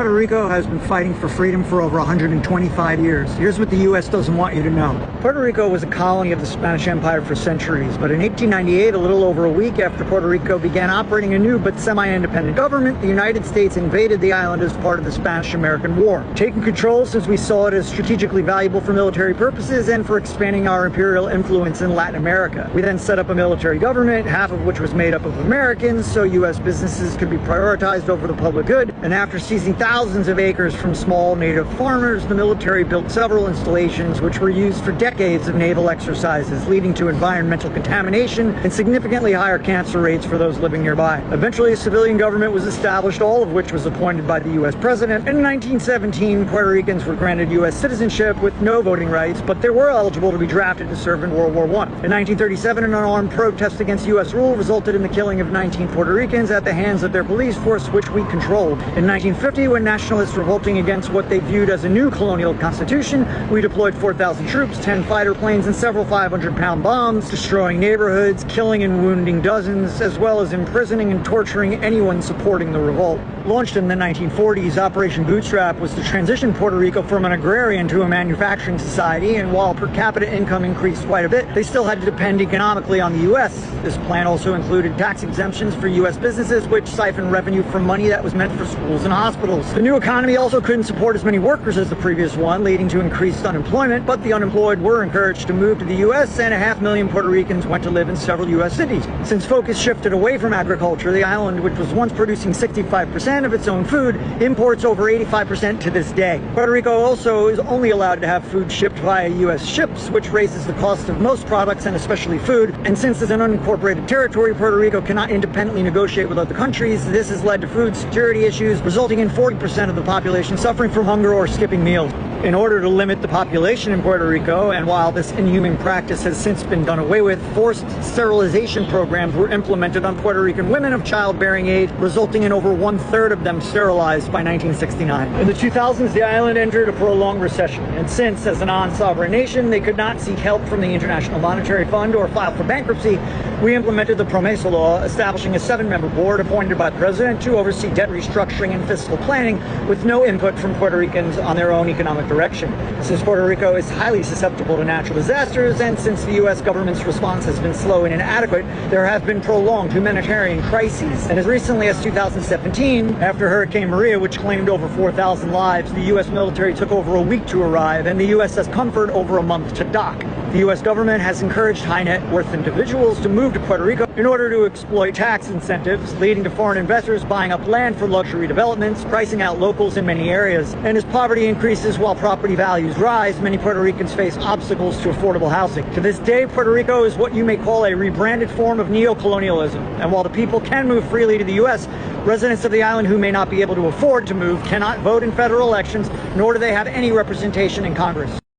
Puerto Rico has been fighting for freedom for over 125 years. Here's what the U.S. doesn't want you to know. Puerto Rico was a colony of the Spanish Empire for centuries, but in 1898, a little over a week after Puerto Rico began operating a new but semi-independent government, the United States invaded the island as part of the Spanish-American War, taking control since we saw it as strategically valuable for military purposes and for expanding our imperial influence in Latin America. We then set up a military government, half of which was made up of Americans, so U.S. businesses could be prioritized over the public good, and after seizing thousands of acres from small native farmers, the military built several installations which were used for decades of naval exercises, leading to environmental contamination and significantly higher cancer rates for those living nearby. Eventually, a civilian government was established, all of which was appointed by the U.S. president. In 1917, Puerto Ricans were granted U.S. citizenship with no voting rights, but they were eligible to be drafted to serve in World War I. In 1937, an unarmed protest against U.S. rule resulted in the killing of 19 Puerto Ricans at the hands of their police force, which we controlled. In 1950, when nationalists revolting against what they viewed as a new colonial constitution, we deployed 4,000 troops, 10 fighter planes, and several 500-pound bombs, destroying neighborhoods, killing and wounding dozens, as well as imprisoning and torturing anyone supporting the revolt. Launched in the 1940s, Operation Bootstrap was to transition Puerto Rico from an agrarian to a manufacturing society, and while per capita income increased quite a bit, they still had to depend economically on the U.S. This plan also included tax exemptions for U.S. businesses, which siphoned revenue from money that was meant for schools and hospitals. The new economy also couldn't support as many workers as the previous one, leading to increased unemployment, but the unemployed were encouraged to move to the U.S., and 500,000 Puerto Ricans went to live in several U.S. cities. Since focus shifted away from agriculture, the island, which was once producing 65% of its own food, imports over 85% to this day. Puerto Rico also is only allowed to have food shipped via U.S. ships, which raises the cost of most products and especially food, and since it's an unincorporated territory, Puerto Rico cannot independently negotiate with other countries. This has led to food security issues, resulting in 40% of the population suffering from hunger or skipping meals. In order to limit the population in Puerto Rico, and while this inhuman practice has since been done away with, forced sterilization programs were implemented on Puerto Rican women of childbearing age, resulting in over one-third of them sterilized by 1969. In the 2000s, the island entered a prolonged recession, and since, as a non-sovereign nation, they could not seek help from the International Monetary Fund or file for bankruptcy, we implemented the Promesa Law, establishing a 7-member board appointed by the president to oversee debt restructuring and fiscal planning, with no input from Puerto Ricans on their own economic direction. Since Puerto Rico is highly susceptible to natural disasters, and since the U.S. government's response has been slow and inadequate, there have been prolonged humanitarian crises. And as recently as 2017, after Hurricane Maria, which claimed over 4,000 lives, the U.S. military took over a week to arrive, and the U.S. has Comfort over a month to dock. The U.S. government has encouraged high net worth individuals to move to Puerto Rico in order to exploit tax incentives, leading to foreign investors buying up land for luxury developments, pricing out locals in many areas. And as poverty increases while property values rise, many Puerto Ricans face obstacles to affordable housing. To this day, Puerto Rico is what you may call a rebranded form of neo-colonialism. And while the people can move freely to the U.S., residents of the island who may not be able to afford to move cannot vote in federal elections, nor do they have any representation in Congress.